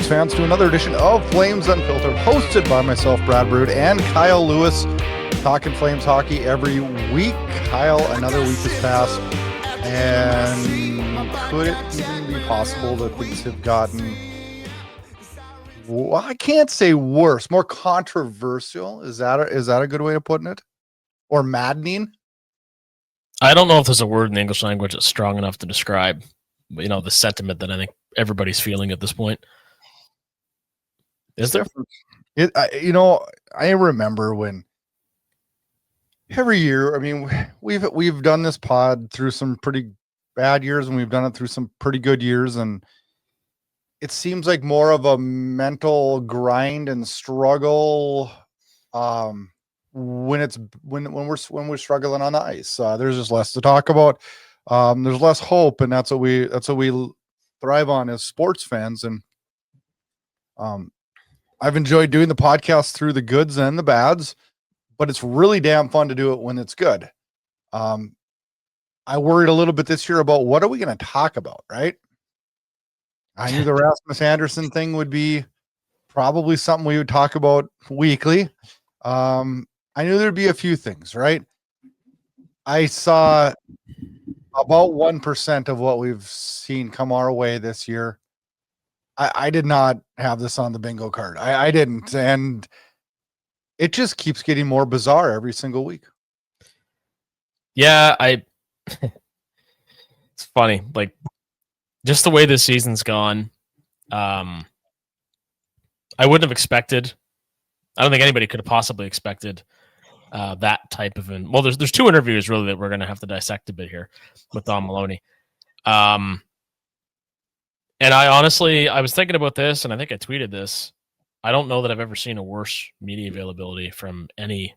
Flames fans, to another edition of Flames Unfiltered, hosted by myself, Brad Burud, and Kyle Lewis, talking Flames hockey every week. Kyle, another week has passed, and could it even be possible that things have gotten, well, I can't say worse, more controversial? Is that a good way of putting it? Or maddening? I don't know if there's a word in the English language that's strong enough to describe, the sentiment that I think everybody's feeling at this point. Is there? I remember when every year, I mean, we've done this pod through some pretty bad years, and we've done it through some pretty good years, and it seems like more of a mental grind and struggle when we're struggling on the ice. There's just less to talk about. There's less hope, and that's what we thrive on as sports fans. And I've enjoyed doing the podcast through the goods and the bads, but it's really damn fun to do it when it's good. I worried a little bit this year about what are we going to talk about, right? I knew the Rasmus Andersson thing would be probably something we would talk about weekly. I knew there'd be a few things, right? I saw about 1% of what we've seen come our way this year. I did not have this on the bingo card. I didn't. And it just keeps getting more bizarre every single week. Yeah, it's funny. Like, just the way this season's gone, I wouldn't have expected. I don't think anybody could have possibly expected that type of well, there's two interviews really that we're going to have to dissect a bit here with Don Maloney. And I was thinking about this, and I think I tweeted this. I don't know that I've ever seen a worse media availability from any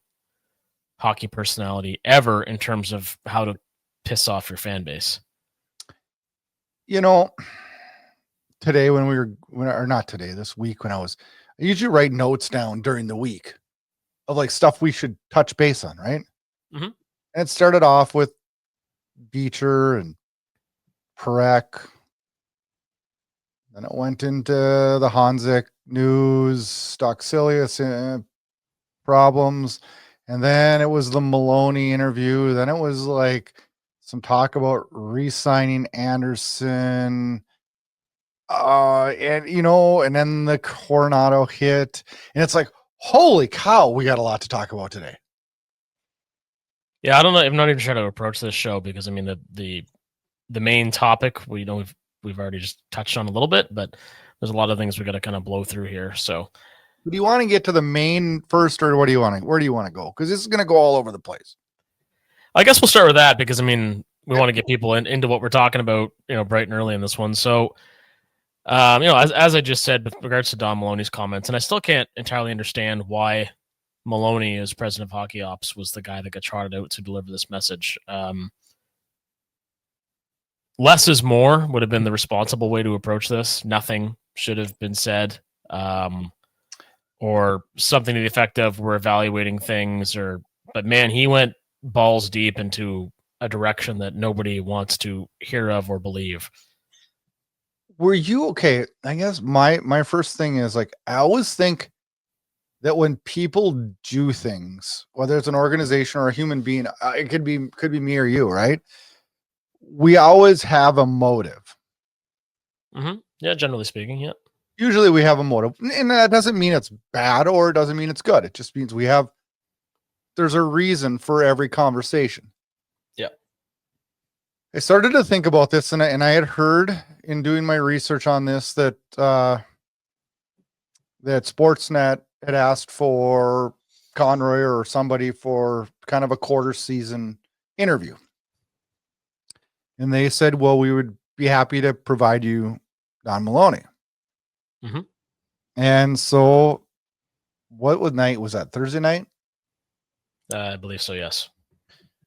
hockey personality ever in terms of how to piss off your fan base. Today this week when I usually write notes down during the week of like stuff we should touch base on, right? Mm-hmm. And it started off with Beecher and Parekh. Then it went into the Honzek news, Stocksilius problems. And then it was the Maloney interview. Then it was like some talk about re-signing Andersson. And then the Coronado hit. And it's like, holy cow, we got a lot to talk about today. Yeah, I don't know. I'm not even sure how to approach this show because, I mean, the main topic, we've already just touched on a little bit, but there's a lot of things we got to kind of blow through here. So, do you want to get to the main first, or where do you want to go? Because this is going to go all over the place. I guess we'll start with that because, I mean, we want to get people into what we're talking about, bright and early in this one. So, as I just said with regards to Don Maloney's comments, and I still can't entirely understand why Maloney, as president of hockey ops, was the guy that got trotted out to deliver this message. Less is more would have been the responsible way to approach this. Nothing should have been said, or something to the effect of we're evaluating things. But man, he went balls deep into a direction that nobody wants to hear of or believe. Were you okay? I guess my first thing is like I always think that when people do things, whether it's an organization or a human being, it could be me or you, right? We always have a motive. Mm-hmm. Yeah, generally speaking, yeah. Usually we have a motive, and that doesn't mean it's bad or it doesn't mean it's good. It just means there's a reason for every conversation. Yeah. I started to think about this, and I had heard in doing my research on this that Sportsnet had asked for Conroy or somebody for kind of a quarter season interview. And they said, well, we would be happy to provide you Don Maloney. Mm-hmm. And so what night was that? Thursday night? I believe so, yes.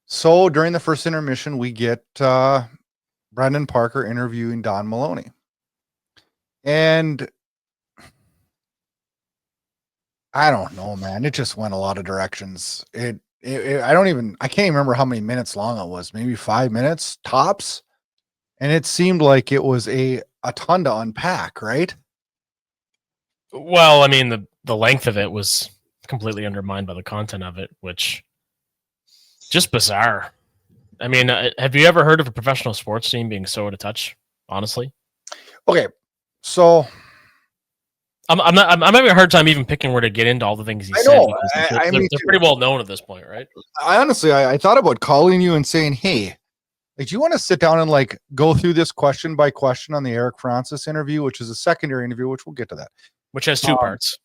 So during the first intermission, we get Brendan Parker interviewing Don Maloney. And I don't know, man. It just went a lot of directions. I can't even remember how many minutes long it was. Maybe 5 minutes tops. And it seemed like it was a ton to unpack, right? Well, I mean, the length of it was completely undermined by the content of it, which just bizarre. I mean, have you ever heard of a professional sports team being so out of touch? Honestly, Okay, so I'm having a hard time even picking where to get into all the things he I said know. because I mean, they're pretty well known at this point, right? I honestly, I thought about calling you and saying, hey, like, do you want to sit down and like go through this question by question on the Eric Francis interview, which is a secondary interview, which we'll get to that, Which has two parts.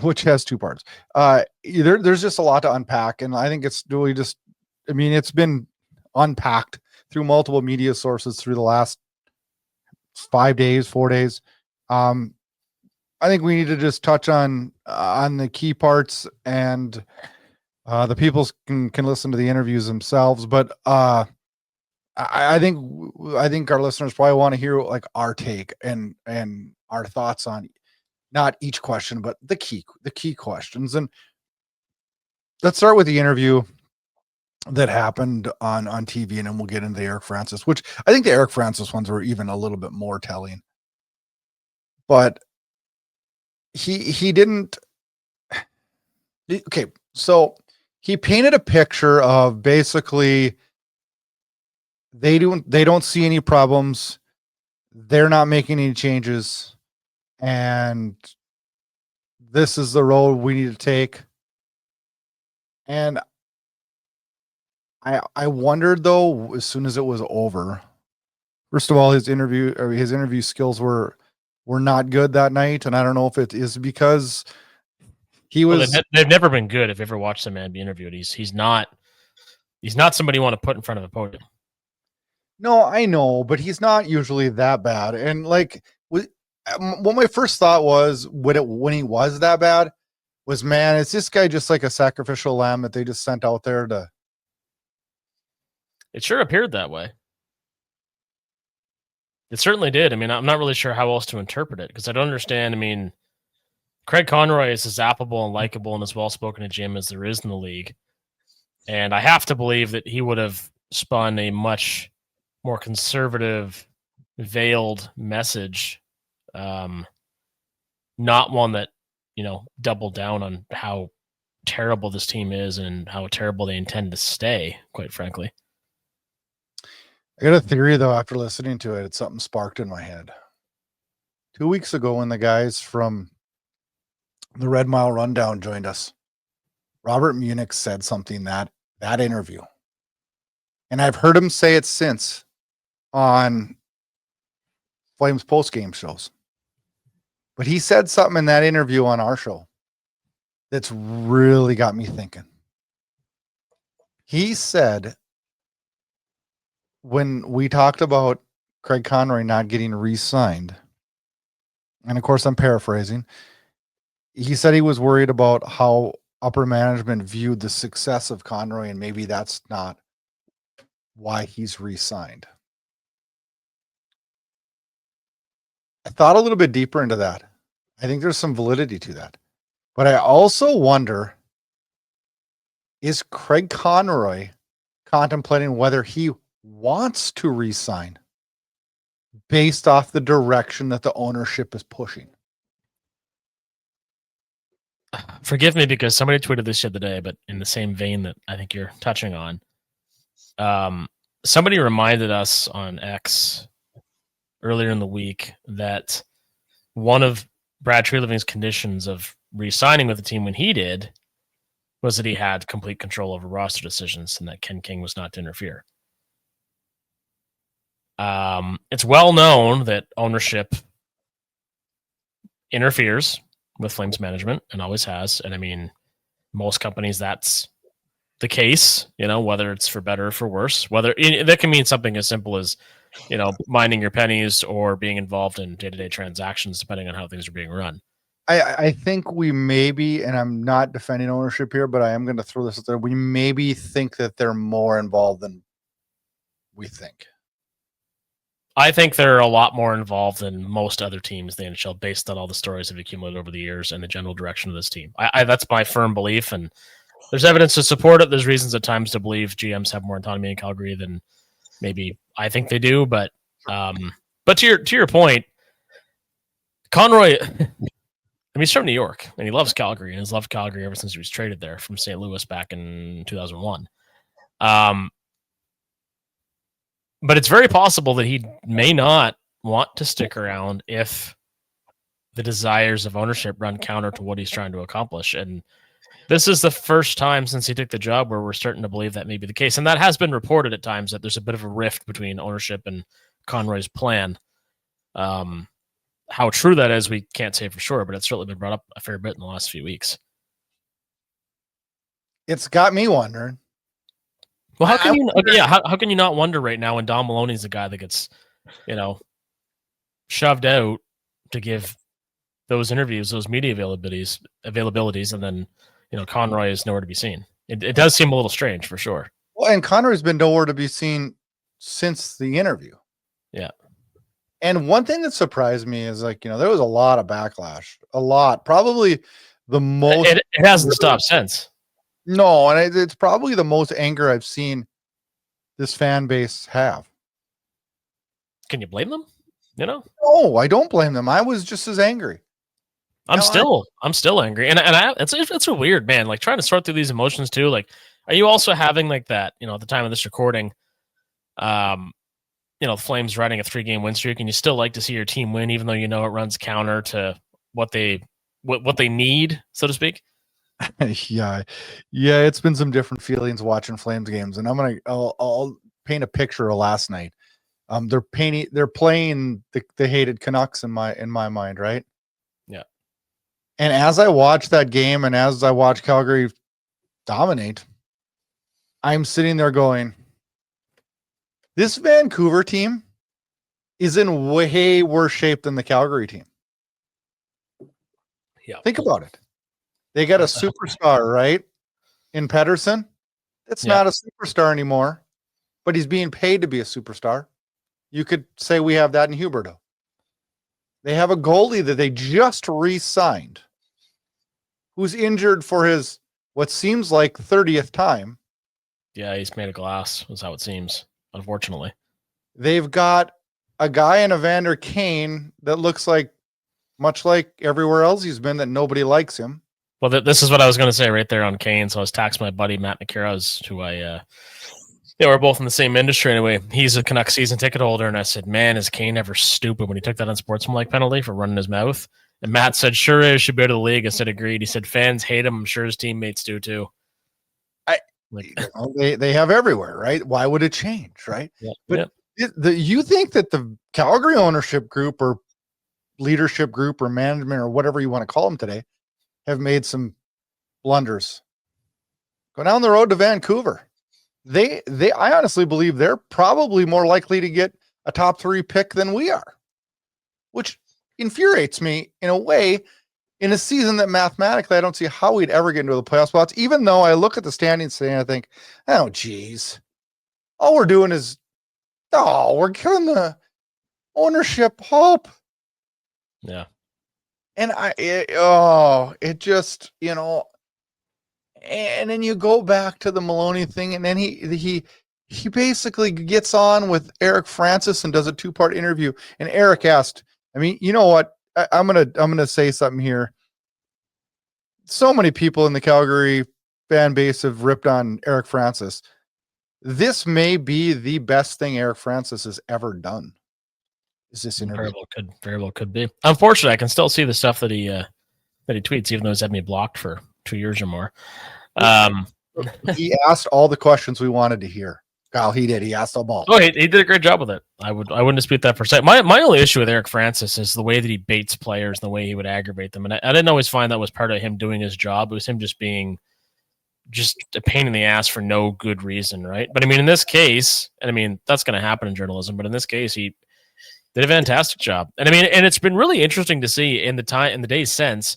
which has two parts. There's just a lot to unpack, and I think it's really just, I mean, it's been unpacked through multiple media sources through the last 5 days, 4 days. I think we need to just touch on the key parts, and the people can listen to the interviews themselves. But I think our listeners probably want to hear like our take and our thoughts on not each question, but the key questions. And let's start with the interview that happened on TV, and then we'll get into the Eric Francis, which I think the Eric Francis ones were even a little bit more telling. But he didn't. Okay, so he painted a picture of basically they don't see any problems, they're not making any changes, and this is the road we need to take. And I wondered though, as soon as it was over, first of all, his interview skills were not good that night, and I don't know if it is because he was. They've never been good. If you ever watched the man be interviewed, he's not somebody you want to put in front of a podium. No, I know, but he's not usually that bad. And like, what my first thought was when he was that bad was, man, is this guy just like a sacrificial lamb that they just sent out there to? It sure appeared that way. It certainly did. I mean, I'm not really sure how else to interpret it because I don't understand. I mean, Craig Conroy is as zappable and likable and as well-spoken a GM as there is in the league. And I have to believe that he would have spun a much more conservative, veiled message, not one that, doubled down on how terrible this team is and how terrible they intend to stay, quite frankly. I got a theory though, after listening to it, something sparked in my head. 2 weeks ago when the guys from the Red Mile Rundown joined us, Robert Munich said something that interview. And I've heard him say it since on Flames post-game shows. But he said something in that interview on our show that's really got me thinking. He said, when we talked about Craig Conroy not getting re-signed, and of course I'm paraphrasing, he said he was worried about how upper management viewed the success of Conroy, and maybe that's not why he's re-signed. I thought a little bit deeper into that. I think there's some validity to that. But I also wonder, is Craig Conroy contemplating whether he wants to re-sign based off the direction that the ownership is pushing? Forgive me because somebody tweeted this the other day, but in the same vein that I think you're touching on. Somebody reminded us on X earlier in the week that one of Brad Treliving's conditions of re-signing with the team when he did was that he had complete control over roster decisions and that Ken King was not to interfere. It's well known that ownership interferes with Flames management and always has. And I mean, most companies, that's the case, whether it's for better or for worse, whether that can mean something as simple as, minding your pennies or being involved in day-to-day transactions, depending on how things are being run. I think we maybe, and I'm not defending ownership here, but I am going to throw this out there. We maybe think that they're more involved than we think. I think they're a lot more involved than most other teams in the NHL based on all the stories that have accumulated over the years and the general direction of this team. That's my firm belief, and there's evidence to support it. There's reasons at times to believe GMs have more autonomy in Calgary than maybe I think they do. But to your point, Conroy mean, he's from New York, and he loves Calgary, and has loved Calgary ever since he was traded there from St. Louis back in 2001. But it's very possible that he may not want to stick around if the desires of ownership run counter to what he's trying to accomplish. And this is the first time since he took the job where we're starting to believe that may be the case. And that has been reported at times that there's a bit of a rift between ownership and Conroy's plan. How true that is, we can't say for sure, but it's certainly been brought up a fair bit in the last few weeks. It's got me wondering. Well, how can how can you not wonder right now when Don Maloney is the guy that gets, shoved out to give those interviews, those media availabilities, and then Conroy is nowhere to be seen. It does seem a little strange for sure. Well, and Conroy's been nowhere to be seen since the interview. Yeah. And one thing that surprised me is there was a lot of backlash, probably the most. It hasn't stopped since. No, and it's probably the most anger I've seen this fan base have. Can you blame them? No, I don't blame them. I was just as angry. I'm still angry, and it's a weird, man. Like trying to sort through these emotions too. Like, are you also having like that? At the time of this recording, the Flames riding a 3-game win streak, and you still like to see your team win, even though it runs counter to what they need, so to speak. Yeah, it's been some different feelings watching Flames games, and I'll paint a picture of last night. They're playing the hated Canucks in my mind, right? Yeah. And as I watch that game, and as I watch Calgary dominate, I'm sitting there going, this Vancouver team is in way worse shape than the Calgary team. Yeah. Think about it. They got a superstar, right? In Pettersson. That's not a superstar anymore, but he's being paid to be a superstar. You could say we have that in Huberdeau. They have a goalie that they just re-signed who's injured for his what seems like 30th time. Yeah, he's made of glass, is how it seems, unfortunately. They've got a guy in Evander Kane that looks like, much like everywhere else he's been, that nobody likes him. Well, this is what I was going to say right there on Kane. So I was texting my buddy Matt McCarrows, who we're both in the same industry anyway. He's a Canucks season ticket holder, and I said, "Man, is Kane ever stupid when he took that unsportsmanlike penalty for running his mouth?" And Matt said, "Sure is. Should be out of the league." I said, "Agreed." He said, "Fans hate him. I'm sure his teammates do too." They have everywhere, right? Why would it change, right? Yeah, but you think that the Calgary ownership group or leadership group or management or whatever you want to call them today have made some blunders? Go down the road to Vancouver. I honestly believe they're probably more likely to get a top 3 pick than we are, which infuriates me in a way, in a season that mathematically I don't see how we'd ever get into the playoff spots, even though I look at the standings today and I think, oh, geez, all we're doing is, we're giving the ownership hope. Yeah. And it just, and then you go back to the Maloney thing, and then he basically gets on with Eric Francis and does a 2-part interview. And Eric asked, you know what? I'm gonna say something here. So many people in the Calgary fan base have ripped on Eric Francis. This may be the best thing Eric Francis has ever done. Is this interview? Very well could be. Unfortunately, I can still see the stuff that he tweets, even though he's had me blocked for 2 years or more. He asked all the questions we wanted to hear. Kyle, he did. He asked them all. Oh, he did a great job with it. I wouldn't dispute that for a second. My only issue with Eric Francis is the way that he baits players and the way he would aggravate them. And I didn't always find that was part of him doing his job. It was him just being a pain in the ass for no good reason, right? But in this case, and that's going to happen in journalism, but in this case, he did a fantastic job. And and it's been really interesting to see in the days since,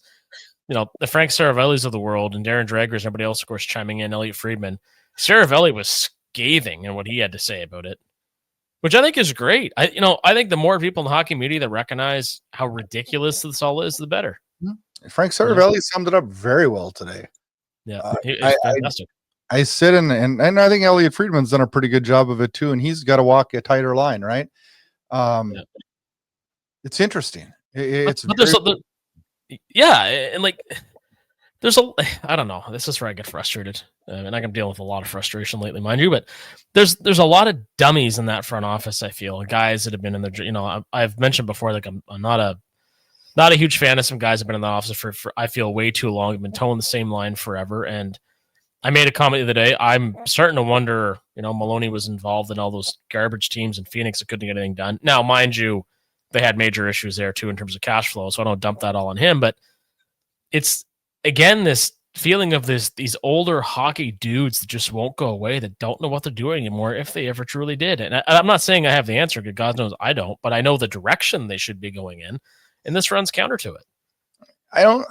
the Frank Saravellis of the world and Darren Dragers and everybody else, of course, chiming in, Elliot Friedman. Saravelli was scathing in what he had to say about it, which I think is great. I think the more people in the hockey media that recognize how ridiculous this all is, the better. Frank Saravelli summed it up very well today. Yeah, it's fantastic. I sit and I think Elliot Friedman's done a pretty good job of it too, and he's got to walk a tighter line, right? It's interesting. Yeah, and like there's I don't know. This is where I get frustrated, and I'm dealing with a lot of frustration lately, mind you. But there's a lot of dummies in that front office. I feel guys that have been in the I've mentioned before, like I'm not a huge fan of some guys that have been in the office for I feel way too long. I've been towing the same line forever, and I made a comment the other day. I'm starting to wonder, Maloney was involved in all those garbage teams in Phoenix that couldn't get anything done. Now, mind you, they had major issues there too in terms of cash flow, so I don't dump that all on him. But it's again this feeling of these older hockey dudes that just won't go away, that don't know what they're doing anymore, if they ever truly did. And I'm not saying I have the answer, because God knows I don't, but I know the direction they should be going in, and this runs counter to it. I don't.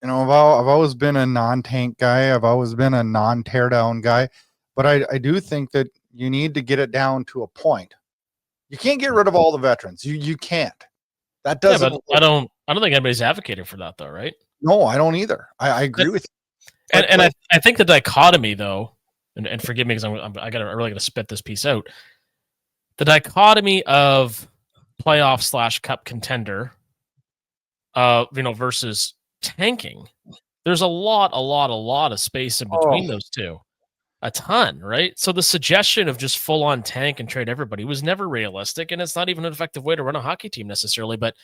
I've always been a non-tank guy. I've always been a non-teardown guy, but I do think that you need to get it down to a point. You can't get rid of all the veterans. You can't. That doesn't. Yeah, but I don't think anybody's advocating for that, though, right? No, I don't either. I agree with you. And I think the dichotomy, though, and forgive me because I really got to spit this piece out. The dichotomy of playoff / cup contender, versus tanking. There's a lot of space in between those two. A ton, right? So the suggestion of just full on tank and trade everybody was never realistic, and it's not even an effective way to run a hockey team necessarily. But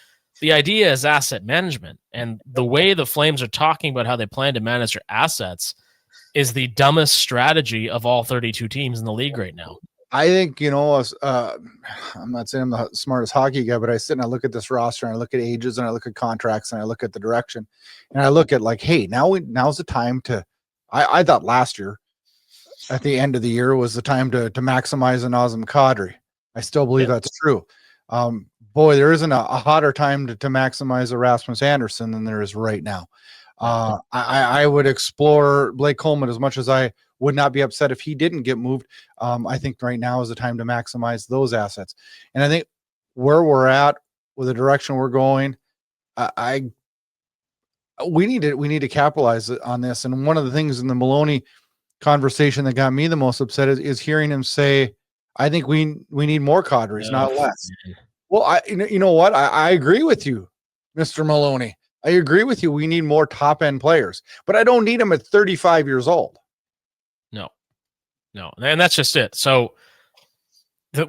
the idea is asset management, and the way the Flames are talking about how they plan to manage their assets is the dumbest strategy of all 32 teams in the league right now. I think, I'm not saying I'm the smartest hockey guy, but I sit and I look at this roster and I look at ages and I look at contracts and I look at the direction and I look at like, hey, now's the time to. I thought last year at the end of the year was the time to maximize an Nazem Kadri. I still believe that's true. Boy, there isn't a hotter time to maximize a Rasmus Andersson than there is right now. I would explore Blake Coleman as much as I would not be upset if he didn't get moved. I think right now is the time to maximize those assets. And I think where we're at with the direction we're going, we need to capitalize on this. And one of the things in the Maloney conversation that got me the most upset is hearing him say, I think we need more Kadris, not less. Well, you know what? I agree with you, Mr. Maloney. I agree with you. We need more top-end players, but I don't need them at 35 years old. No. And that's just it. So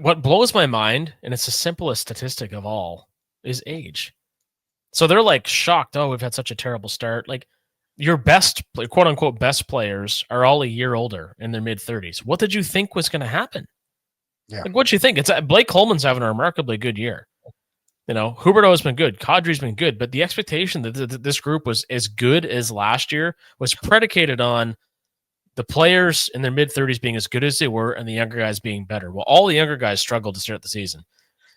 what blows my mind, and it's the simplest statistic of all, is age. So they're like shocked. Oh, we've had such a terrible start. Like your best, quote unquote, best players are all a year older in their mid-30s. What did you think was going to happen? Yeah. Like, what'd you think? It's Blake Coleman's having a remarkably good year. Huberdeau has been good. Kadri's been good. But the expectation that this group was as good as last year was predicated on the players in their mid-30s being as good as they were and the younger guys being better. Well, all the younger guys struggled to start the season.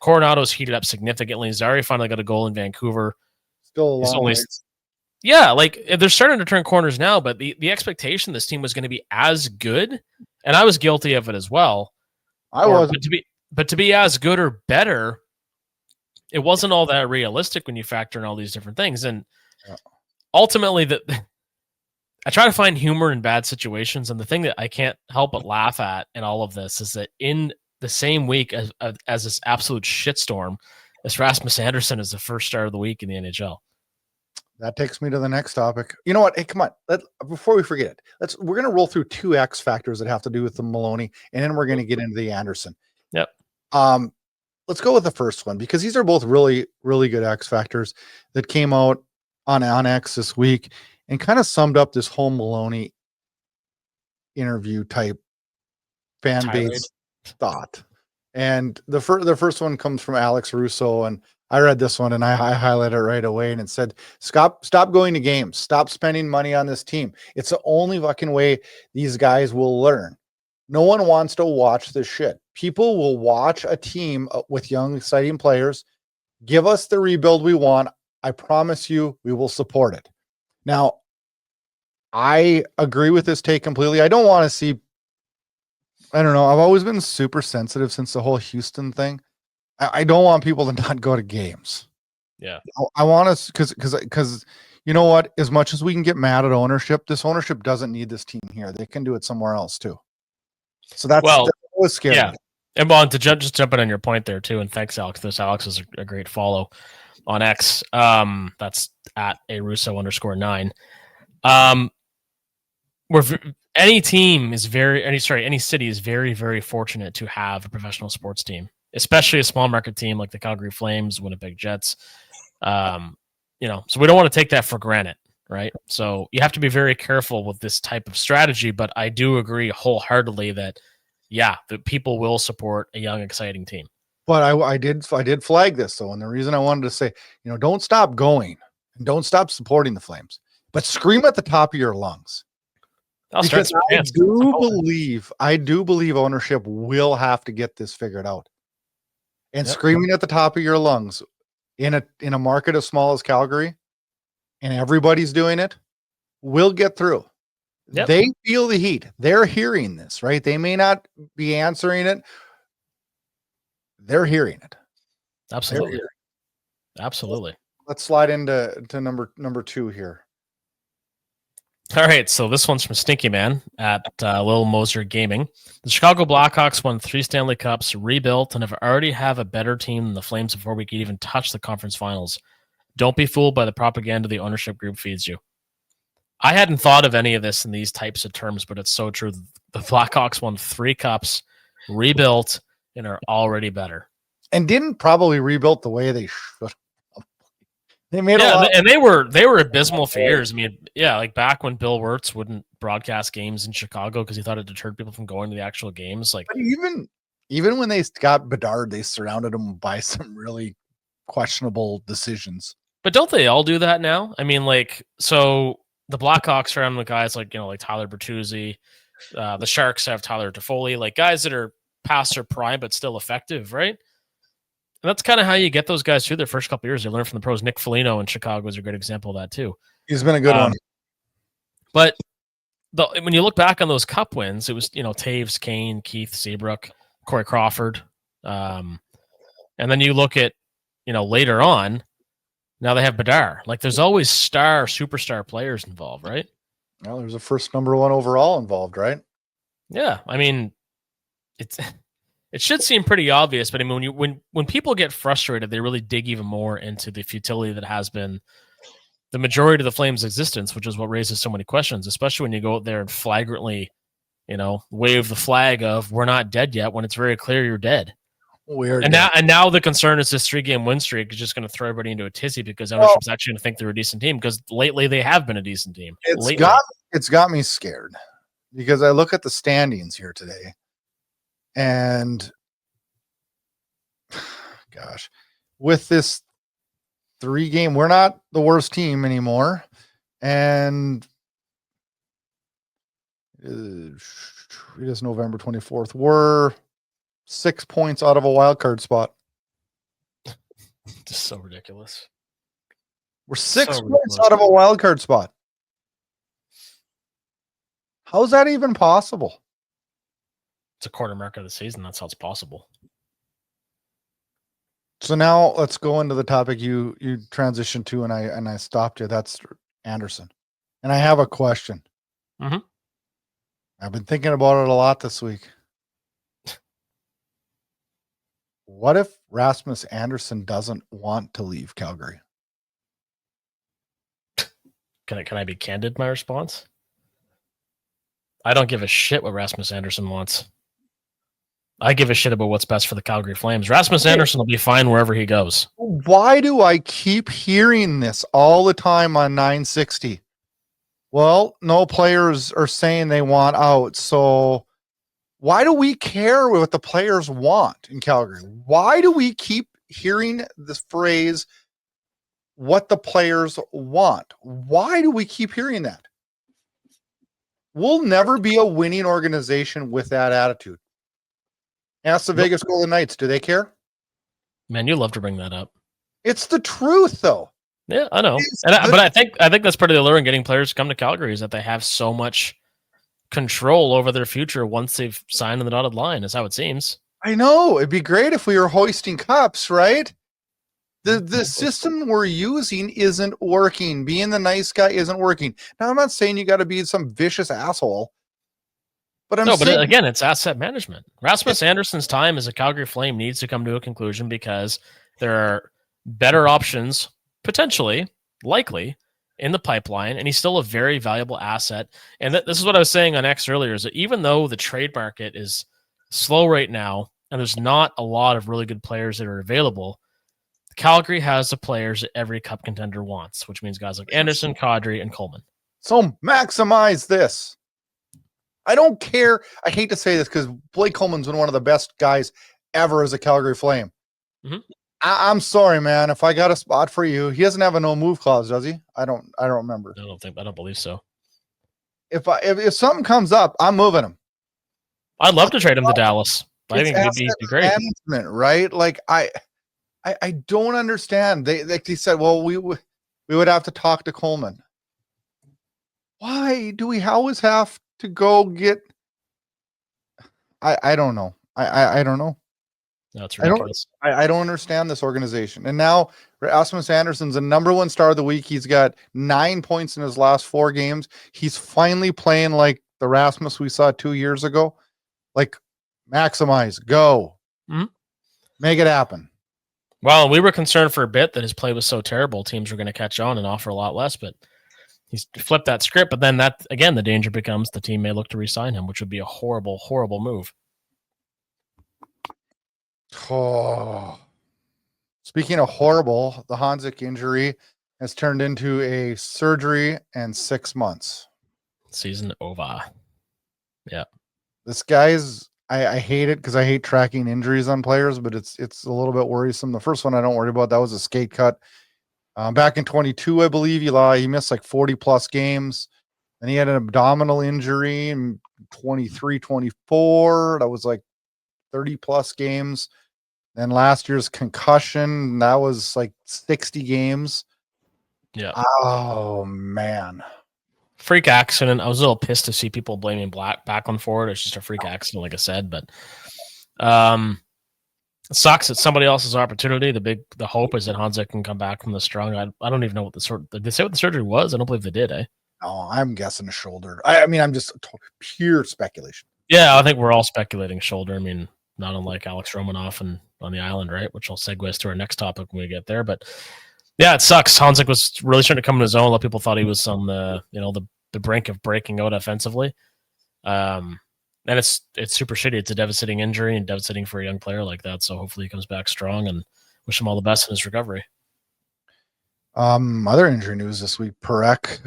Coronado's heated up significantly. Zary finally got a goal in Vancouver. Still a long way. Yeah, like they're starting to turn corners now, but the expectation this team was going to be as good, and I was guilty of it as well. But to be as good or better, it wasn't all that realistic when you factor in all these different things. And ultimately, I try to find humor in bad situations, and the thing that I can't help but laugh at in all of this is that in the same week as this absolute shitstorm, this Rasmus Andersson is the first star of the week in the NHL. That takes me to the next topic. You know what? Hey, come on. Before we forget it, we're going to roll through 2 X factors that have to do with the Maloney, and then we're going to get into the Andersson. Yep. Let's go with the first one, because these are both really, really good X factors that came out on X this week and kind of summed up this whole Maloney interview type fan base thought. And the first one comes from Alex Russo, and I read this one and I highlighted it right away, and it said, stop going to games. Stop spending money on this team. It's the only fucking way these guys will learn. No one wants to watch this shit. People will watch a team with young, exciting players. Give us the rebuild we want. I promise you we will support it. Now, I agree with this take completely. I don't want to see, I don't know. I've always been super sensitive since the whole Houston thing. I don't want people to not go to games. Yeah. I want us, because you know what? As much as we can get mad at ownership, this ownership doesn't need this team here. They can do it somewhere else too. So that was scary. Yeah. And well, to jump in on your point there too, and thanks, Alex. Alex is a great follow. on X. That's at a Russo_9. Any city is very, very fortunate to have a professional sports team, especially a small market team like the Calgary Flames, Winnipeg Jets. So we don't want to take that for granted, right? So you have to be very careful with this type of strategy, but I do agree wholeheartedly that, the people will support a young, exciting team. But I did flag this though, and the reason I wanted to say, don't stop going and don't stop supporting the Flames, but scream at the top of your lungs. Because I do believe ownership will have to get this figured out. And screaming at the top of your lungs in a market as small as Calgary, and everybody's doing it, will get through. Yep. They feel the heat. They're hearing this, right? They may not be answering it. They're hearing it. Absolutely. Absolutely. Let's slide into number 2 here. All right, so this one's from Stinky Man at Lil Moser Gaming. The Chicago Blackhawks won 3 Stanley Cups, rebuilt, and already have a better team than the Flames before we could even touch the conference finals. Don't be fooled by the propaganda the ownership group feeds you. I hadn't thought of any of this in these types of terms, but it's so true. The Blackhawks won 3 cups, rebuilt, and are already better. And didn't probably rebuild the way they should. They made and they were abysmal for years. I mean, like back when Bill Wirtz wouldn't broadcast games in Chicago because he thought it deterred people from going to the actual games. Like, but even when they got Bedard, they surrounded him by some really questionable decisions. But don't they all do that now? I mean, like, so the Blackhawks surround with guys like like Tyler Bertuzzi. The Sharks have Tyler Toffoli, like guys that are past their prime but still effective, right? And that's kind of how you get those guys through their first couple of years. They learn from the pros. Nick Foligno in Chicago is a great example of that too. He's been a good one. But when you look back on those cup wins, it was Taves, Kane, Keith, Seabrook, Corey Crawford, and then you look at later on. Now they have Bedard. Like there's always superstar players involved, right? Well, there's a first number 1 overall involved, right? Yeah, I mean, it should seem pretty obvious, but I mean, when people get frustrated, they really dig even more into the futility that has been the majority of the Flames' existence, which is what raises so many questions, especially when you go out there and flagrantly, wave the flag of "we're not dead yet" when it's very clear you're dead. Now the concern is this 3-game win streak is just going to throw everybody into a tizzy because ownership's actually going to think they're a decent team because lately they have been a decent team. It's got me scared because I look at the standings here today. And gosh, with this 3-game, we're not the worst team anymore. And it is November 24th. We're 6 points out of a wild card spot. Just so ridiculous. We're 6 points out of a wild card spot. How's that even possible? It's a quarter mark of the season. That's how it's possible. So now let's go into the topic you transitioned to, and I stopped you. That's Andersson, and I have a question. Mm-hmm. I've been thinking about it a lot this week. What if Rasmus Andersson doesn't want to leave Calgary? Can I be candid? My response: I don't give a shit what Rasmus Andersson wants. I give a shit about what's best for the Calgary Flames. Rasmus Andersson will be fine wherever he goes. Why do I keep hearing this all the time on 960? Well, no players are saying they want out. So why do we care what the players want in Calgary? Why do we keep hearing this phrase, what the players want? Why do we keep hearing that? We'll never be a winning organization with that attitude. Ask the Vegas Golden Knights. Do they care? Man, you love to bring that up. It's the truth, though. Yeah, I know. But I think that's part of the allure in getting players to come to Calgary is that they have so much control over their future once they've signed on the dotted line, is how it seems. I know. It'd be great if we were hoisting cups, right? The system we're using isn't working. Being the nice guy isn't working. Now, I'm not saying you got to be some vicious asshole. But again, it's asset management. Rasmus Andersson's time as a Calgary Flame needs to come to a conclusion because there are better options, potentially, likely, in the pipeline, and he's still a very valuable asset. And this is what I was saying on X earlier, is that even though the trade market is slow right now, and there's not a lot of really good players that are available, Calgary has the players that every cup contender wants, which means guys like Andersson, Kadri, and Coleman. So maximize this. I don't care. I hate to say this because Blake Coleman's been one of the best guys ever as a Calgary Flame. Mm-hmm. I'm sorry, man. If I got a spot for you, he doesn't have a no move clause, does he? I don't remember. I don't believe so. If something comes up, I'm moving him. I'd love to trade him to Dallas. I think he'd be great. Management, right? Like I don't understand. They said, well, we would have to talk to Coleman. Why do we always have to go get? I don't know. I don't know. That's ridiculous. I don't understand this organization. And now Rasmus Andersson's the number one star of the week. He's got 9 points in his last 4 games. He's finally playing like the Rasmus we saw 2 years ago. Like, maximize, go, make it happen. Well, we were concerned for a bit that his play was so terrible, teams were going to catch on and offer a lot less, but he's flipped that script. But then that, again, the danger becomes the team may look to re-sign him, which would be a horrible, horrible move. Oh. Speaking of horrible, the Honzek injury has turned into a surgery and 6 months. Season over. Yeah. This guy's, I hate it because I hate tracking injuries on players, but it's a little bit worrisome. The first one I don't worry about, that was a skate cut. Back in 22, I believe he missed like 40 plus games. And he had an abdominal injury in 23, 24. That was like 30 plus games. Then last year's concussion, that was like 60 games. Yeah. Oh, man. Freak accident. I was a little pissed to see people blaming Backlund for it. It's just a freak accident, like I said. But it sucks. It's somebody else's opportunity. The hope is that Honzek can come back from the strong. I don't even know what did they say what the surgery was? I don't believe they did, eh? No, I'm guessing a shoulder. I mean, I'm just pure speculation. Yeah, I think we're all speculating shoulder. I mean, not unlike Alex Romanoff and on the island, right? Which will segue us to our next topic when we get there. But yeah, it sucks. Honzek was really starting to come in his own. A lot of people thought he was on the brink of breaking out offensively. And it's super shitty. It's a devastating injury and devastating for a young player like that. So hopefully he comes back strong, and wish him all the best in his recovery. Other injury news this week, Parekh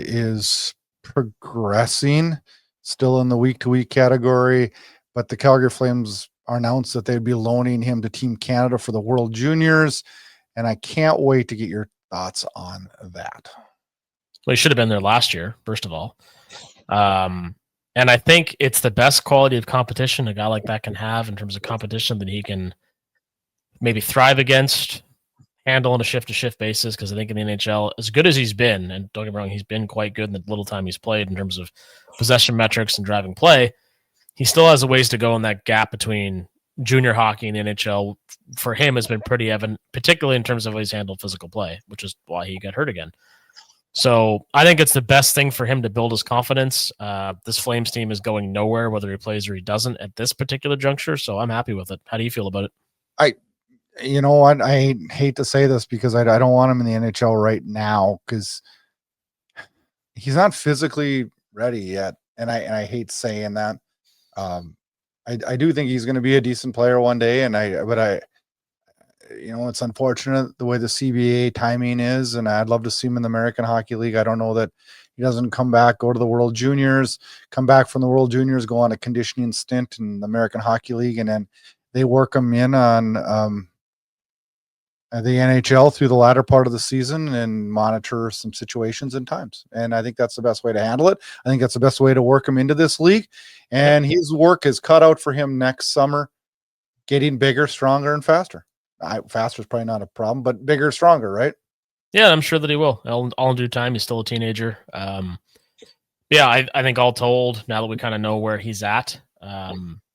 is progressing, still in the week-to-week category, but the Calgary Flames announced that they'd be loaning him to Team Canada for the World Juniors, and I can't wait to get your thoughts on that. Well, he should have been there last year, first of all. And I think it's the best quality of competition a guy like that can have in terms of competition that he can maybe thrive against, handle on a shift-to-shift basis, because I think in the NHL, as good as he's been, and don't get me wrong, he's been quite good in the little time he's played in terms of possession metrics and driving play, he still has a ways to go in that gap between junior hockey and the NHL. For him, has been pretty evident, particularly in terms of how he's handled physical play, which is why he got hurt again. So I think it's the best thing for him to build his confidence. This Flames team is going nowhere, whether he plays or he doesn't at this particular juncture. So I'm happy with it. How do you feel about it? I hate to say this because I don't want him in the NHL right now because he's not physically ready yet. And I hate saying that. I do think he's going to be a decent player one day. But it's unfortunate the way the CBA timing is, and I'd love to see him in the American Hockey League. I don't know that he doesn't come back, go to the World Juniors, come back from the World Juniors, go on a conditioning stint in the American Hockey League, and then they work him in on the NHL through the latter part of the season and monitor some situations and times. And I think that's the best way to handle it. I think that's the best way to work him into this league. And his work is cut out for him next summer, getting bigger, stronger, and faster. Faster is probably not a problem, but bigger, stronger, right? Yeah, I'm sure that he will. All in due time. He's still a teenager. Yeah, I think all told, now that we kind of know where he's at,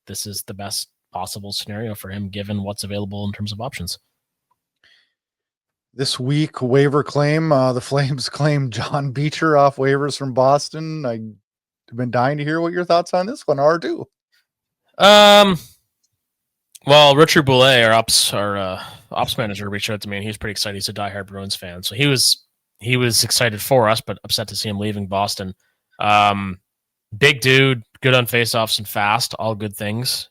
this is the best possible scenario for him, given what's available in terms of options. This week, waiver claim. The Flames claim John Beecher off waivers from Boston. I've been dying to hear what your thoughts on this one are, too. Well, Richard Boulay, our ops manager, reached out to me, and he was pretty excited. He's a diehard Bruins fan, so he was excited for us, but upset to see him leaving Boston. Big dude, good on faceoffs and fast, all good things.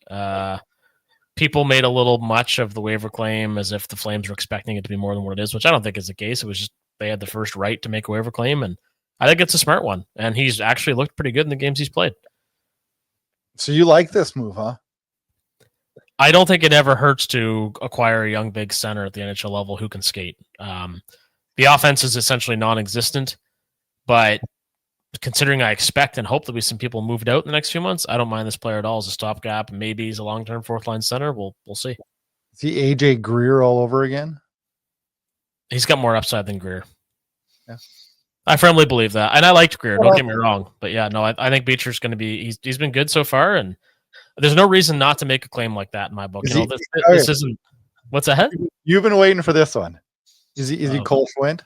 People made a little much of the waiver claim as if the Flames were expecting it to be more than what it is, which I don't think is the case. It was just they had the first right to make a waiver claim, and I think it's a smart one. And he's actually looked pretty good in the games he's played. So you like this move, huh? I don't think it ever hurts to acquire a young big center at the NHL level who can skate. The offense is essentially non-existent, but considering I expect and hope there'll be some people moved out in the next few months, I don't mind this player at all as a stopgap. Maybe he's a long-term fourth-line center. We'll see. Is he AJ Greer all over again? He's got more upside than Greer. Yeah. I firmly believe that. And I liked Greer, don't get me wrong. But yeah, no, I think Beecher's going to be, he's been good so far, and there's no reason not to make a claim like that in my book. This isn't, what's ahead? You've been waiting for this one. Is he Cole Schwint?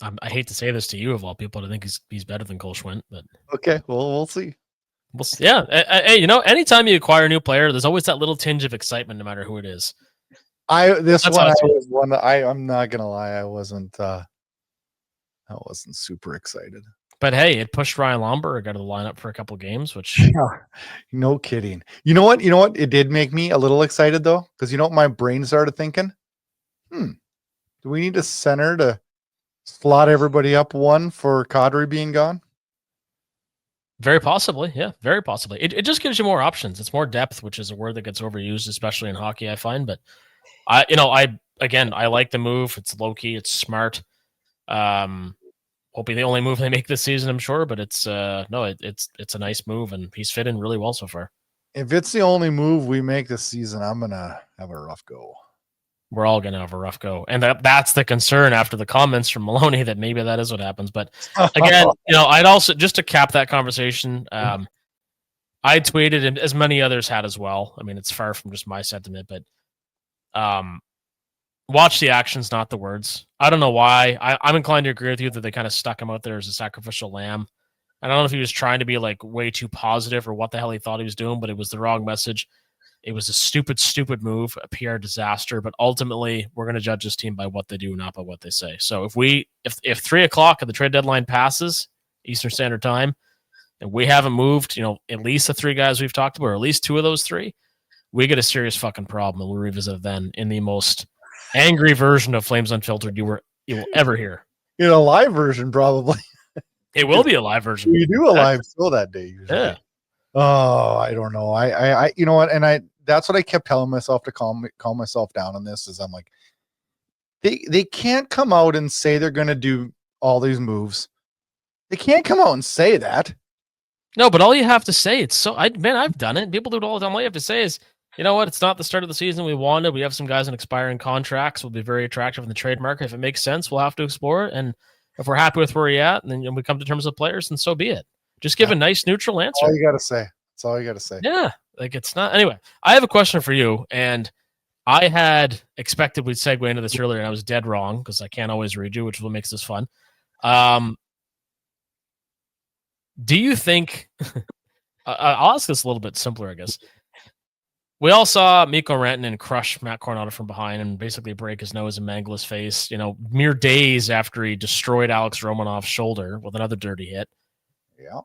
I hate to say this to you of all people, I think he's better than Cole Schwint, but okay, well, we'll see. Yeah, hey, anytime you acquire a new player, there's always that little tinge of excitement, no matter who it is. I'm not gonna lie, I wasn't super excited. But hey, it pushed Ryan Lomberg out of the lineup for a couple of games, which no kidding. You know what? It did make me a little excited though, because you know what my brain started thinking? Do we need a center to slot everybody up one for Kadri being gone? Very possibly, yeah, very possibly. It just gives you more options. It's more depth, which is a word that gets overused, especially in hockey, I find. But I like the move. It's low key. It's smart. Won't be the only move they make this season, I'm sure. But it's a nice move, and he's fit in really well so far. If it's the only move we make this season, I'm gonna have a rough go. We're all going to have a rough go. And that's the concern after the comments from Maloney that maybe that is what happens. But again, I'd also, just to cap that conversation, I tweeted, and as many others had as well. I mean, it's far from just my sentiment, but watch the actions, not the words. I don't know why. I'm inclined to agree with you that they kind of stuck him out there as a sacrificial lamb. I don't know if he was trying to be like way too positive or what the hell he thought he was doing, but it was the wrong message. It was a stupid move, a PR disaster, but ultimately we're going to judge this team by what they do, not by what they say. So if 3:00 at the trade deadline passes Eastern Standard Time, and we haven't moved, at least the three guys we've talked about, or at least two of those three, we get a serious fucking problem, and we'll revisit it then in the most angry version of Flames Unfiltered you will ever hear. In a live version, probably. It will be a live version. We do a live show that day usually. Yeah. Oh, I don't know. I you know what? And that's what I kept telling myself to calm myself down on this, is I'm like, they can't come out and say they're going to do all these moves. They can't come out and say that. No, but all you have to say, I've done it. People do it all the time. All you have to say is, you know what? It's not the start of the season we wanted. We have some guys on expiring contracts. Will be very attractive in the trade market. If it makes sense, we'll have to explore it. And if we're happy with where we're at, and then we come to terms with players, and so be it. Just give a nice neutral answer. All you got to say. That's all you got to say. Yeah. Like, it's not. Anyway, I have a question for you. And I had expected we'd segue into this earlier, and I was dead wrong because I can't always read you, which is what makes this fun. Do you think I'll ask this a little bit simpler, I guess. We all saw Mikko Rantanen crush Matt Coronado from behind and basically break his nose and mangle his face, mere days after he destroyed Alex Romanov's shoulder with another dirty hit. Yeah.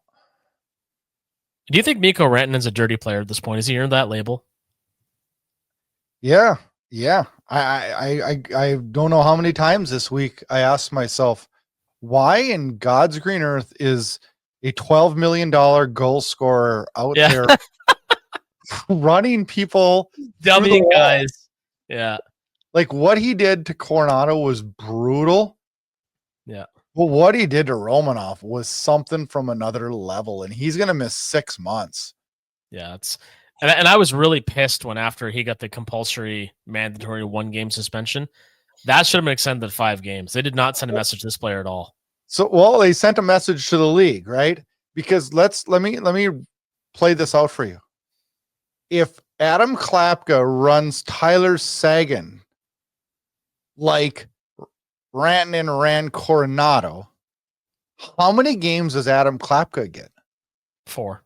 Do you think Mikko Rantanen's a dirty player at this point? Has he earned that label? Yeah. Yeah. I don't know how many times this week I asked myself, why in God's green earth is a $12 million goal scorer out there running people, dummying guys? Yeah. Like, what he did to Coronado was brutal. Yeah. Well, what he did to Romanov was something from another level, and he's going to miss 6 months. Yeah. And I was really pissed when, after he got the compulsory mandatory 1-game suspension, that should have been extended to 5 games. They did not send a message to this player at all. So, well, they sent a message to the league, right? Because let me play this out for you. If Adam Klapka runs Tyler Seguin like Rantanen ran Coronado, how many games does Adam Klapka get? 4.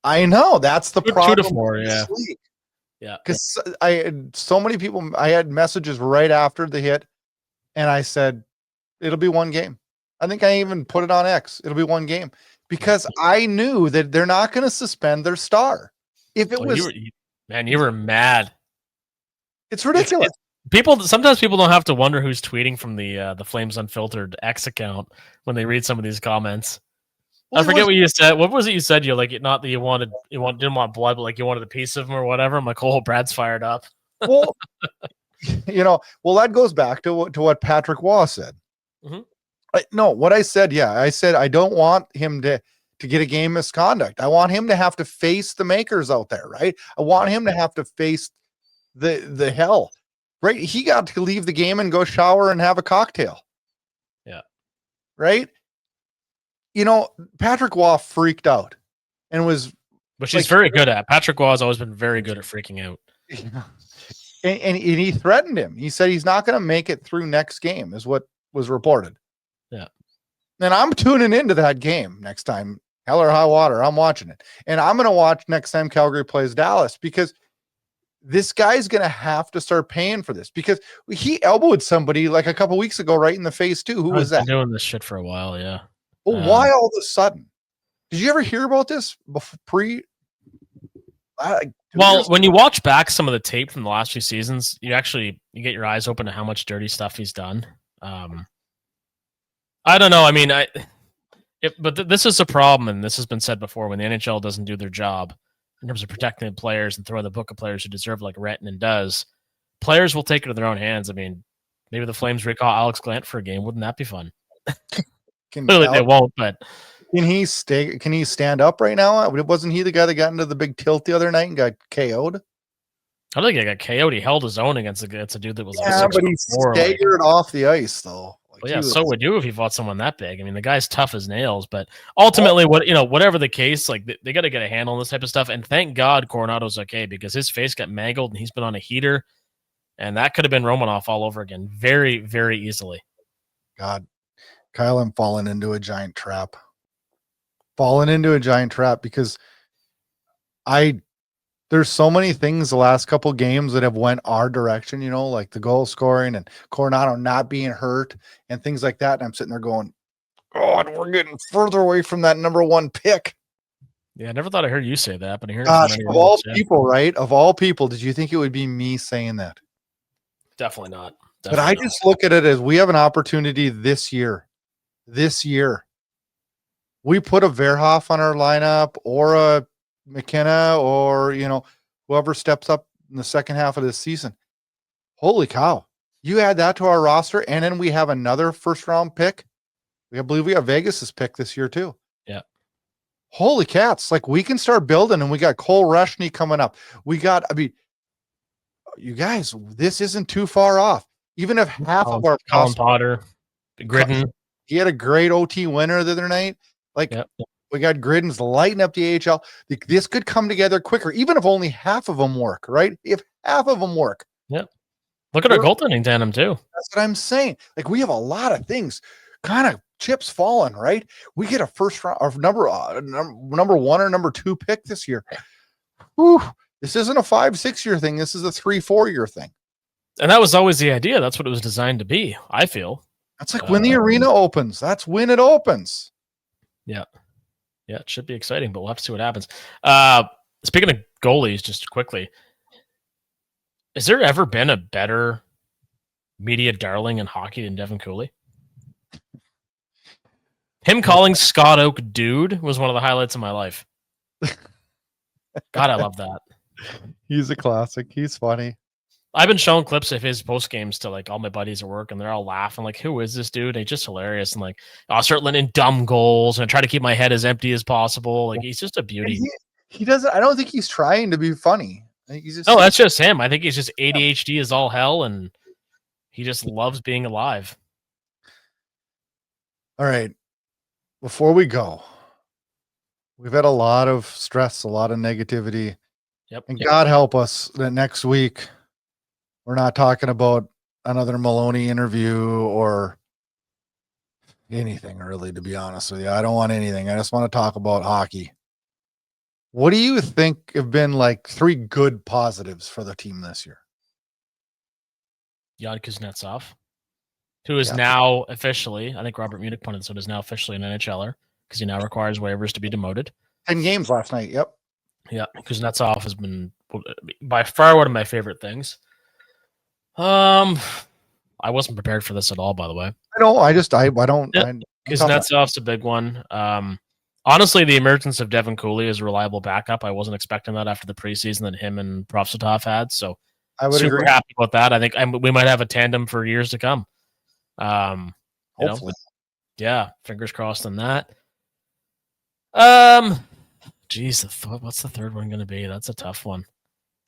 I know that's the problem. 2 to 4, yeah. Yeah. Because I had so many people, I had messages right after the hit, and I said, it'll be one game. I think I even put it on X. It'll be one game because I knew that they're not going to suspend their star. If it was, you were mad. It's ridiculous. Sometimes people don't have to wonder who's tweeting from the Flames Unfiltered X account when they read some of these comments. I forget what you said. What was it you said? You're like, not that didn't want blood, but like you wanted a piece of him or whatever. I'm like, oh, Brad's fired up. Well, that goes back to what Patrick Waugh said. No, what I said, I said I don't want him to get a game misconduct. I want him to have to face the makers out there, right? I want him to have to face the hell, right? He got to leave the game and go shower and have a cocktail. Yeah. Right? Patrick Waugh freaked out and was... Which he's very good at. Patrick Waugh has always been very good at freaking out. Yeah. And he threatened him. He said he's not going to make it through next game, is what was reported. Yeah. And I'm tuning into that game next time. Hell or high water, I'm watching it. And I'm going to watch next time Calgary plays Dallas, because this guy's going to have to start paying for this, because he elbowed somebody like a couple weeks ago right in the face too. Who was that? I've been doing this shit for a while, yeah. Well, why all of a sudden? Did you ever hear about this Well, when you watch back some of the tape from the last few seasons, you get your eyes open to how much dirty stuff he's done. I don't know. I mean, but this is a problem, and this has been said before. When the NHL doesn't do their job in terms of protecting the players and throwing the book of players who deserve, like Rantanen does, players will take it to their own hands. I mean, maybe the Flames recall Alex Glant for a game. Wouldn't that be fun? Clearly, they won't. But can he stay? Can he stand up right now? Wasn't he the guy that got into the big tilt the other night and got KO'd? I don't think he got KO'd. He held his own against a dude that was but he staggered off the ice though. Well, yeah, so would you if you fought someone that big. I mean, the guy's tough as nails, but ultimately, whatever the case, like they got to get a handle on this type of stuff. And thank God Coronado's okay, because his face got mangled and he's been on a heater, and that could have been Romanoff all over again, very, very easily. God, Kyle, I'm falling into a giant trap. Because there's so many things the last couple games that have went our direction, like the goal scoring and Coronado not being hurt and things like that. And I'm sitting there going, God, we're getting further away from that number one pick. Yeah, I never thought I heard you say that, but I hear Gosh, of all people, right? Of all people, did you think it would be me saying that? Definitely not. But I just look at it as we have an opportunity this year. We put a Verhoff on our lineup, or a McKenna, or whoever steps up in the second half of this season. Holy cow. You add that to our roster, and then we have another first round pick. I believe we have Vegas's pick this year too. Yeah. Holy cats. Like, we can start building, and we got Cole Rushney coming up. You guys, this isn't too far off. Even if half of our Colin Potter, Gridden, he had a great OT winner the other night. We got Gridden's lighting up the AHL. This could come together quicker, even if only half of them work, right? If half of them work. Yep. Look at our goaltending tandem too. That's what I'm saying. Like, we have a lot of things kind of chips falling, right? We get a first round or number one or number two pick this year. Whew. This isn't a 5-6 year thing. This is a 3-4 year thing. And that was always the idea. That's what it was designed to be, I feel. That's like when the arena opens. That's when it opens. Yeah. Yeah, it should be exciting, but we'll have to see what happens. Speaking of goalies, just quickly, has there ever been a better media darling in hockey than Devin Cooley? Him calling Scott Oak dude was one of the highlights of my life. God, I love that. He's a classic. He's funny. I've been showing clips of his post games to like all my buddies at work, and they're all laughing like, "Who is this dude?" And he's just hilarious. And like, I'll start letting in dumb goals and try to keep my head as empty as possible. Like, he's just a beauty. He doesn't. I don't think he's trying to be funny. I think he's just. No, that's just him. I think he's just ADHD is all hell, and he just loves being alive. All right. Before we go, we've had a lot of stress, a lot of negativity. Yep. And God help us that next week we're not talking about another Maloney interview or anything, really, to be honest with you. I don't want anything. I just want to talk about hockey. What do you think have been like 3 good positives for the team this year? Yad Kuznetsov, who is Yeah. now officially, I think Robert Munich punted, so is now officially an NHLer because he now requires waivers to be demoted. 10 games last night. Yep. Yeah, Kuznetsov has been by far one of my favorite things. I wasn't prepared for this at all, by the way. I know. I don't. Yeah. Kuznetsov's a big one. Honestly, the emergence of Devin Cooley as a reliable backup, I wasn't expecting that after the preseason that him and Profsatov had. So I would super agree. happy about that. I think we might have a tandem for years to come. Hopefully. Yeah, fingers crossed on that. Geez, what's the third one going to be? That's a tough one.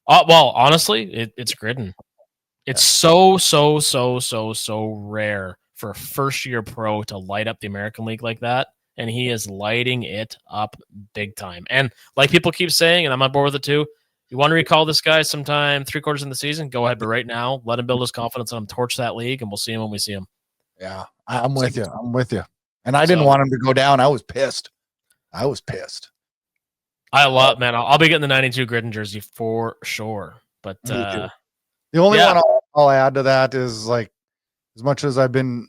Well, honestly, it's Gridden. It's so rare for a first-year pro to light up the American League like that, and he is lighting it up big time. And like people keep saying, and I'm on board with it too, you want to recall this guy sometime 3/4 in the season, go ahead, but right now, let him build his confidence and torch that league, and we'll see him when we see him. Yeah, I'm with you. I'm with you. And I didn't want him to go down. I was pissed. I love, man. I'll be getting the 92 Gridden jersey for sure. But the only one I'll add to that is, like, as much as I've been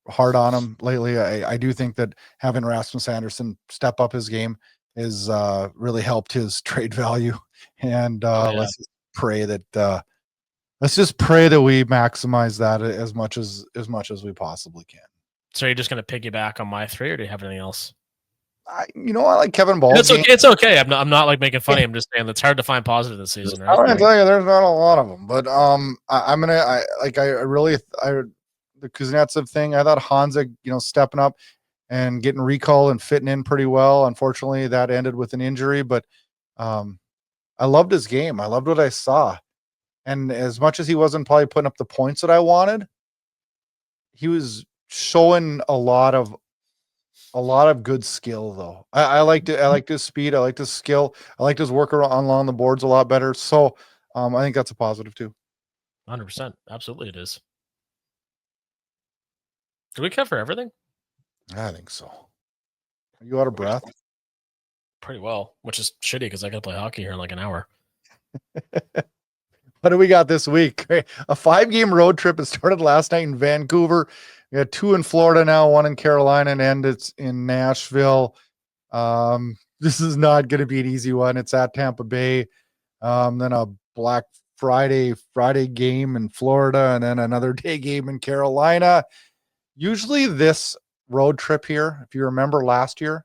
hard on him lately, I do think that having Rasmus Andersson step up his game is really helped his trade value. And let's just pray that we maximize that as much as we possibly can. So you're just going to piggyback on my 3, or do you have anything else? I like Kevin Ball. It's okay. It's okay. I'm not like making funny. I'm just saying it's hard to find positive this season, right? I'm gonna tell you, there's not a lot of them, but the Kuznetsov thing. I thought Honzek, stepping up and getting recalled and fitting in pretty well. Unfortunately, that ended with an injury, but I loved his game. I loved what I saw, and as much as he wasn't probably putting up the points that I wanted, he was showing a lot of good skill, though. I liked it. I liked his speed. I liked his skill. I liked his work along the boards a lot better. So I think that's a positive too. 100%. Absolutely, it is. Did we cover everything? I think so. Are you out of breath? Pretty well, which is shitty because I got to play hockey here in like an hour. What do we got this week? A 5-game road trip. It started last night in Vancouver. We got 2 in Florida now, 1 in Carolina, and it's in Nashville. This is not going to be an easy one. It's at Tampa Bay. Then a Black Friday game in Florida, and then another day game in Carolina. Usually this road trip here, if you remember last year,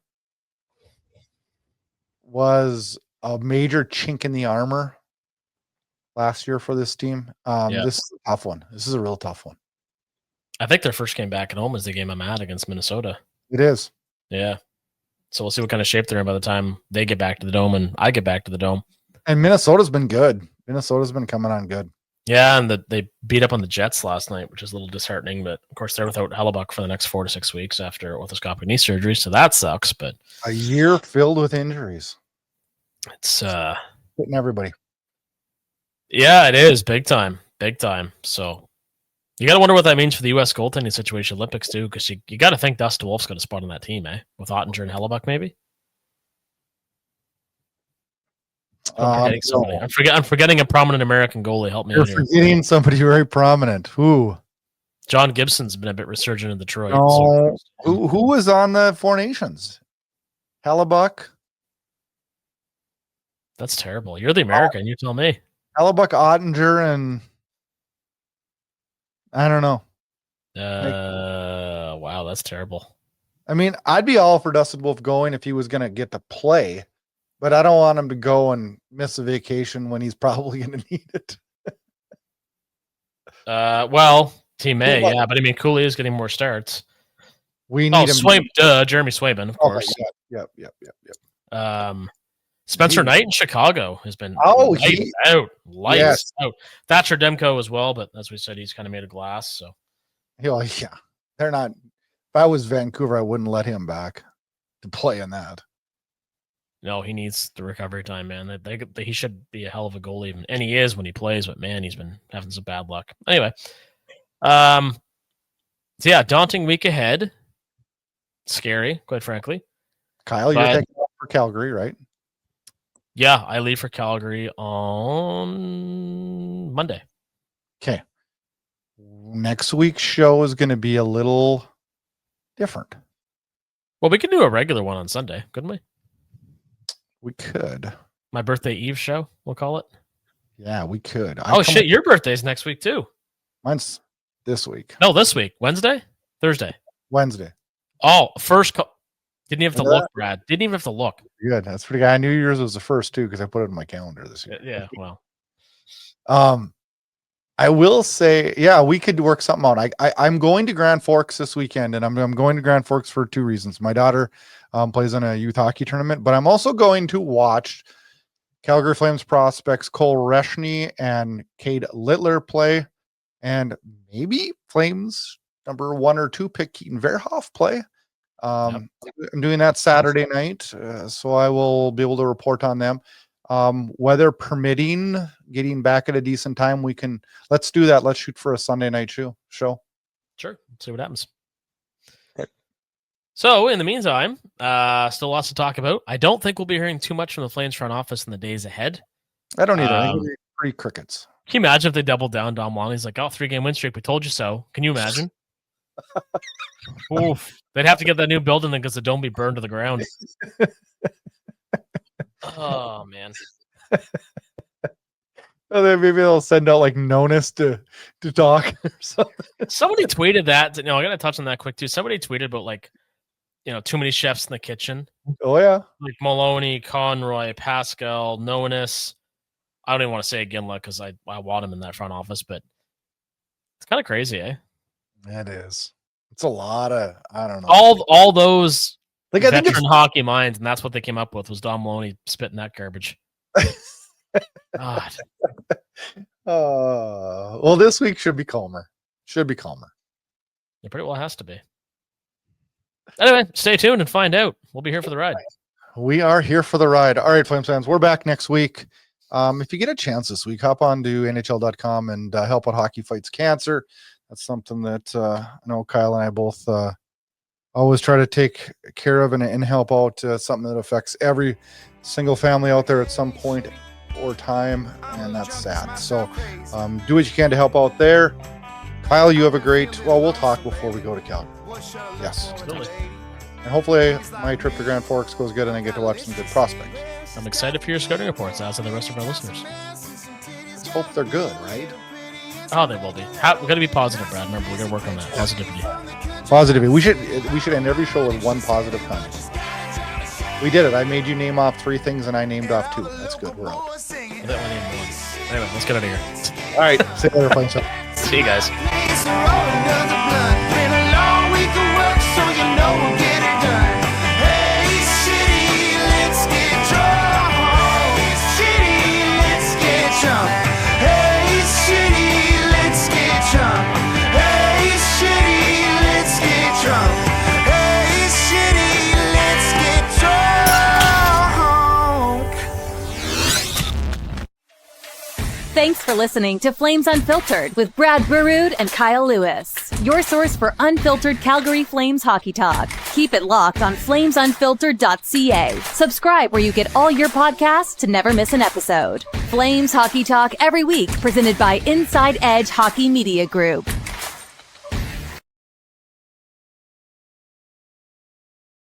was a major chink in the armor last year for this team. This is a tough one. This is a real tough one. I think their first game back at home is the game I'm at against Minnesota. It is. Yeah. So we'll see what kind of shape they're in by the time they get back to the Dome and I get back to the Dome. And Minnesota's been good. Minnesota's been coming on good. Yeah, and they beat up on the Jets last night, which is a little disheartening. But, of course, they're without Hellebuck for the next 4 to 6 weeks after orthoscopic knee surgery, so that sucks. But a year filled with injuries. It's hitting everybody. Yeah, it is. Big time. Big time. So you got to wonder what that means for the U.S. goaltending situation Olympics, too, because you got to think Dustin Wolf's got a spot on that team, with Ottinger and Hellebuck, maybe? I'm forgetting a prominent American goalie. Help me out here. You're forgetting somebody very prominent. Who? John Gibson's been a bit resurgent in Detroit. No. So. Who was on the Four Nations? Hellebuck? That's terrible. You're the American. You tell me. Hellebuck, Ottinger, and I don't know. Wow, that's terrible. I mean, I'd be all for Dustin Wolf going if he was going to get to play, but I don't want him to go and miss a vacation when he's probably going to need it. Well, Team A, yeah, but I mean, Cooley is getting more starts. We need him. Jeremy Swayman, of course. Yep. Spencer Knight in Chicago has been lights out. Thatcher Demko as well, but as we said, he's kind of made of glass. So, yeah, they're not. If I was Vancouver, I wouldn't let him back to play in that. No, he needs the recovery time, man. He should be a hell of a goalie, even, and he is when he plays. But man, he's been having some bad luck. Anyway, so yeah, daunting week ahead. Scary, quite frankly. Kyle, you're taking off for Calgary, right? Yeah, I leave for Calgary on Monday. Okay. Next week's show is going to be a little different. Well, we can do a regular one on Sunday, couldn't we? We could. My birthday eve show, we'll call it. Yeah, we could. Shit, your birthday's next week too. Mine's this week. No, this week. Wednesday? Thursday? Wednesday. Oh, first. Didn't even have to look, Brad. Didn't even have to look. Good. That's pretty good. I knew yours was the first too because I put it in my calendar this year. Yeah, well. I will say, yeah, we could work something out. I'm going to Grand Forks this weekend, and I'm going to Grand Forks for two reasons. My daughter plays in a youth hockey tournament, but I'm also going to watch Calgary Flames prospects Cole Reshney and Cade Littler play, and maybe Flames number 1 or 2 pick Keaton Verhoff play. I'm doing that Saturday night, so I will be able to report on them. Weather permitting, getting back at a decent time, let's do that. Let's shoot for a Sunday night show. Sure. Let's see what happens. So in the meantime, still lots to talk about. I don't think we'll be hearing too much from the Flames front office in the days ahead. I don't either. I think it'll be pretty crickets. Can you imagine if they doubled down? Dal Maloney's like, 3-game win streak. We told you so. Can you imagine? Oof. They'd have to get that new building then because the dome be burned to the ground. Oh, man. Maybe they'll send out like Nonis to talk or something. Somebody tweeted that. I got to touch on that quick too. Somebody tweeted about too many chefs in the kitchen. Oh, yeah. Like Maloney, Conroy, Pascal, Nonis. I don't even want to say Ginla because I want him in that front office, but it's kind of crazy, eh? It is. It's a lot of, I don't know. All those like veteran hockey minds, and that's what they came up with was Dal Maloney spitting that garbage. God. Well, this week should be calmer. It pretty well has to be. Anyway, stay tuned and find out. We'll be here for the ride. We are here for the ride. All right, Flames fans, we're back next week. If you get a chance this week, hop on to NHL.com and help out Hockey Fights Cancer. That's something that I know Kyle and I both always try to take care of and help out. Something that affects every single family out there at some point or time, and that's sad. So do what you can to help out there. Kyle, you have a great, we'll talk before we go to Calgary. Yes. Absolutely. And hopefully my trip to Grand Forks goes good and I get to watch some good prospects. I'm excited for your scouting reports, as are the rest of our listeners. Let's hope they're good, right? Oh, they will be. We're going to be positive, Brad. Remember, we're going to work on that. Positivity. We should end every show with one positive comment. We did it. I made you name off 3 things and I named off 2. That's good. We're out. Anyway, let's get out of here. All right. See you later, Flames. See you guys. Thanks for listening to Flames Unfiltered with Brad Burud and Kyle Lewis, your source for unfiltered Calgary Flames hockey talk. Keep it locked on flamesunfiltered.ca. Subscribe where you get all your podcasts to never miss an episode. Flames hockey talk every week, presented by Inside Edge Hockey Media Group.